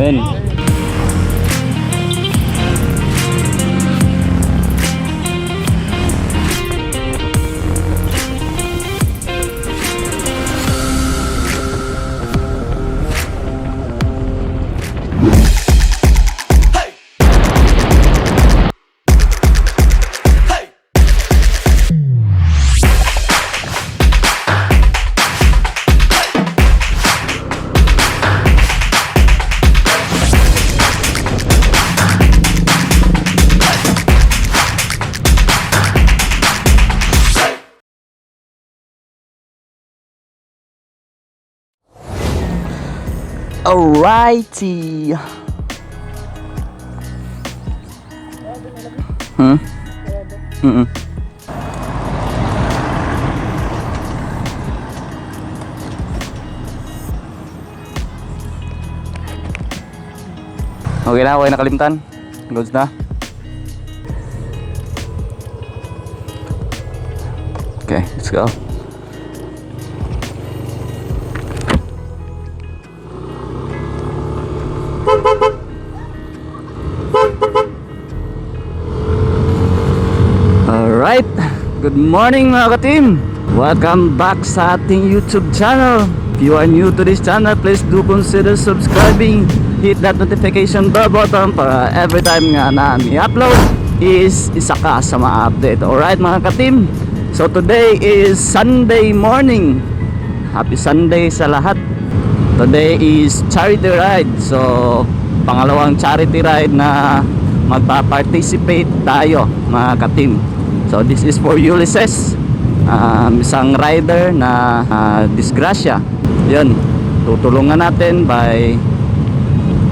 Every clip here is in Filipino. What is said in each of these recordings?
Amen. Alrighty. Okay na, okay na kalimtan. Goods na. Okay, let's go. Alright, good morning mga ka-team. Welcome back sa ating YouTube channel. If you are new to this channel, please do consider subscribing. Hit that notification bell button para every time nga na i-upload is isa ka sa mga update. Alright mga ka-team, so today is Sunday morning. Happy Sunday sa lahat. Today is charity ride. So pangalawang charity ride na magpa-participate tayo mga ka-team. So this is for Ulysses, isang rider na disgrasya. Yun, tutulungan natin by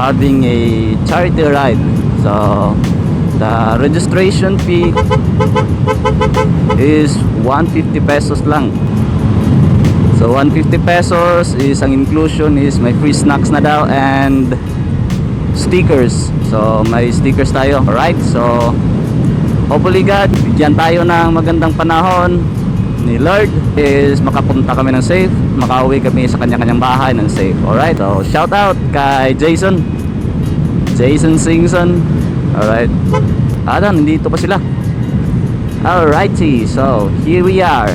having a charity ride. So the registration fee is 150 pesos lang. So 150 pesos is ang inclusion is may free snacks na daw and stickers. So may stickers tayo. Alright, so hopefully God, bigyan tayo ng magandang panahon ni Lord is makapunta kami ng safe, makauwi kami sa kanya-kanyang bahay ng safe. Alright, so shout out kay Jason Singson. Alright, nandito pa sila. Alrighty, so here we are.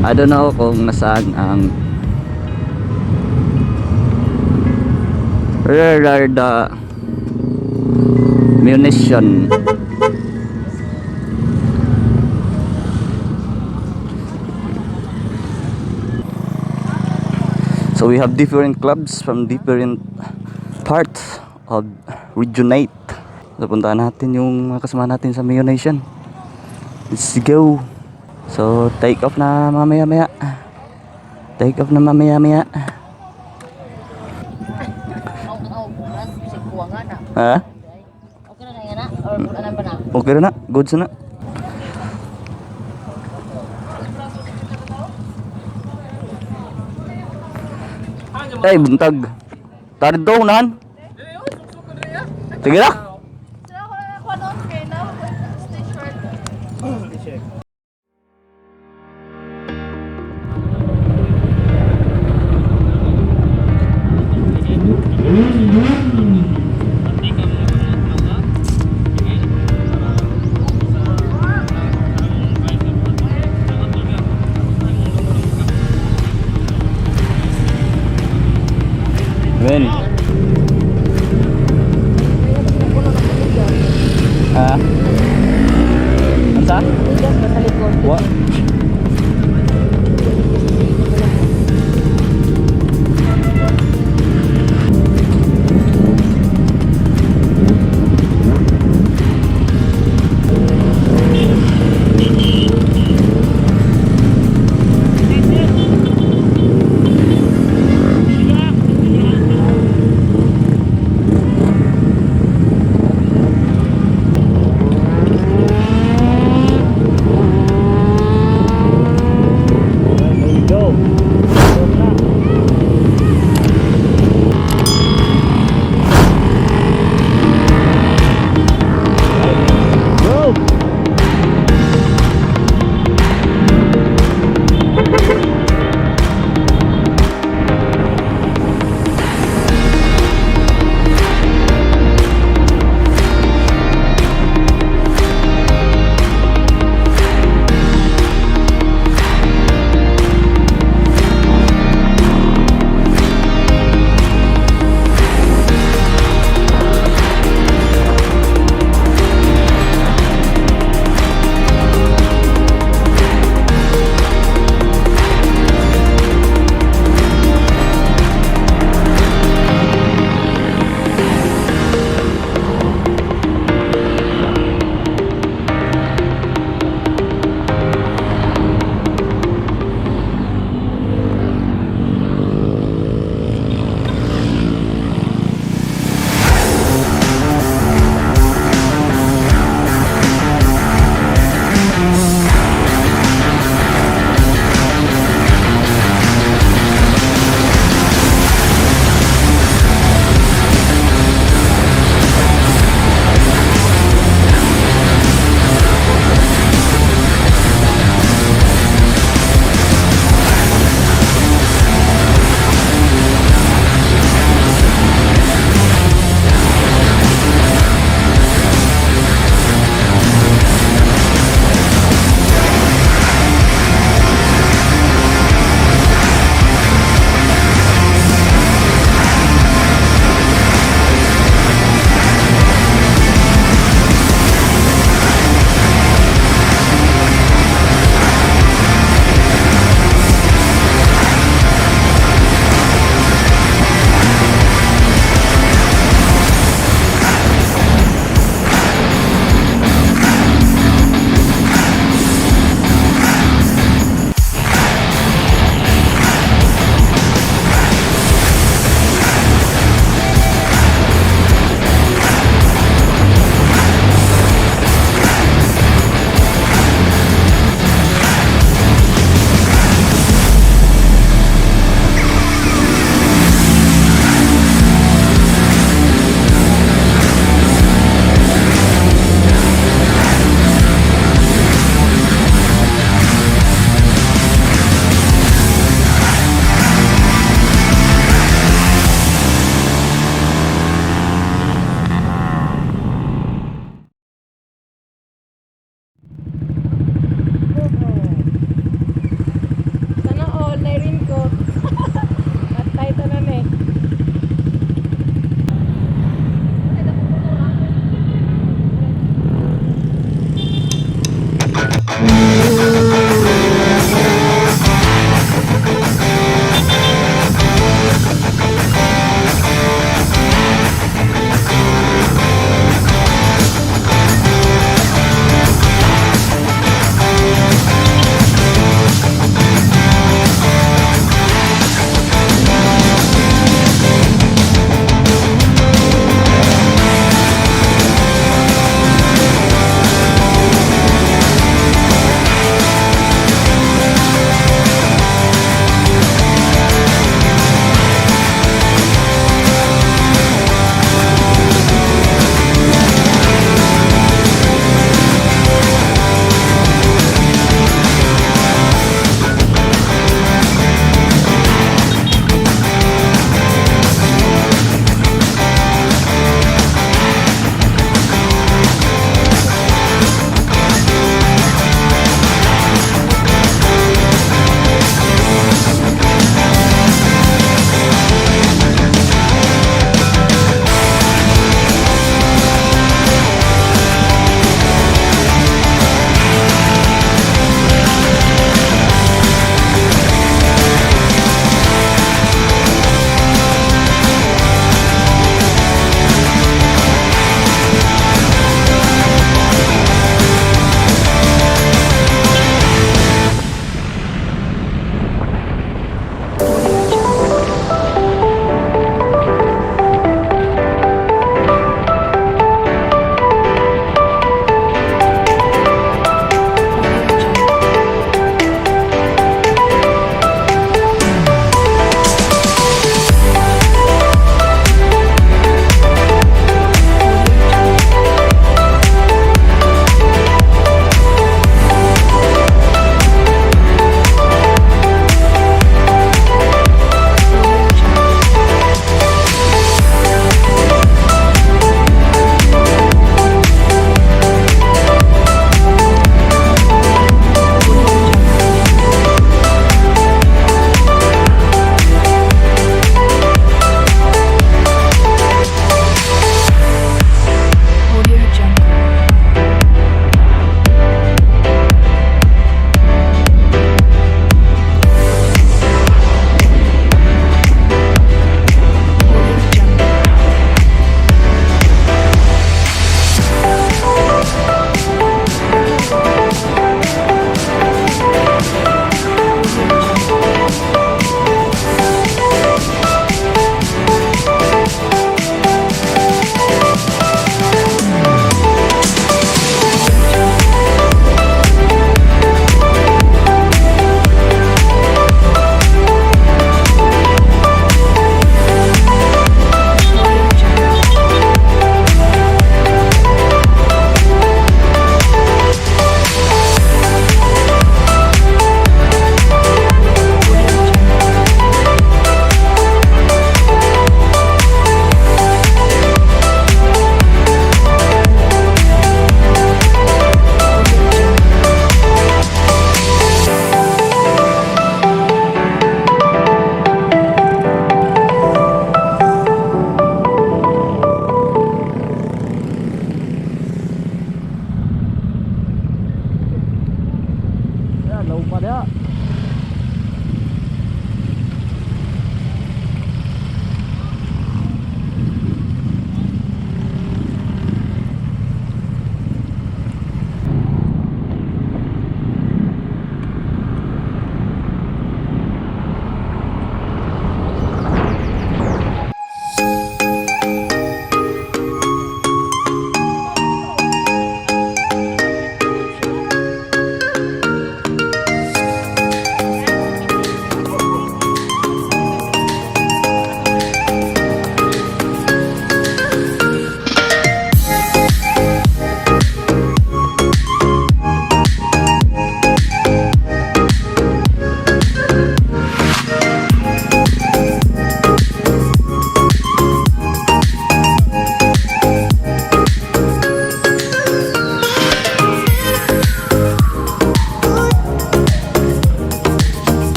I don't know kung nasaan ang where are the munition. So we have different clubs from different parts of Region 8. So puntahan natin yung kasama natin sa MIO Nation. Let's go. So take off na mamaya-maya. Ha? Okay na, goods na. Ay, buntag. Tari daw unahan. Sige na. Amen. Ansa? What?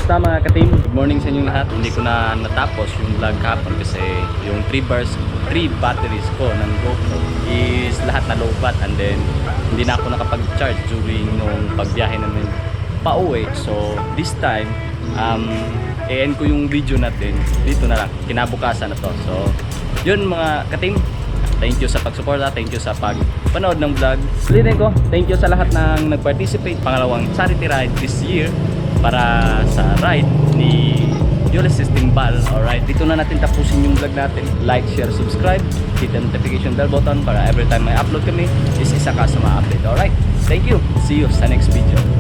Kumusta mga ka-team? Good morning sa inyong lahat. Hindi ko na natapos yung vlog kahapon kasi yung 3 batteries ko ng GoPro is lahat na low bat, and then hindi na ako nakapag-charge during nung pagbiyahe namin pauwi. So this time i-end ko yung video natin dito na lang, kinabukasan na to. So yun mga ka-team, thank you sa pagsuporta, thank you sa pagpanood ng vlog. Ulitin ko, thank you sa lahat ng nag-participate. Pangalawang charity ride this year para sa ride ni Ulysses Timbal. Alright, dito na natin tapusin yung vlog natin. Like, share, subscribe, hit the notification bell button para every time may upload kami is isa ka sa mga update. Alright, thank you. See you sa next video.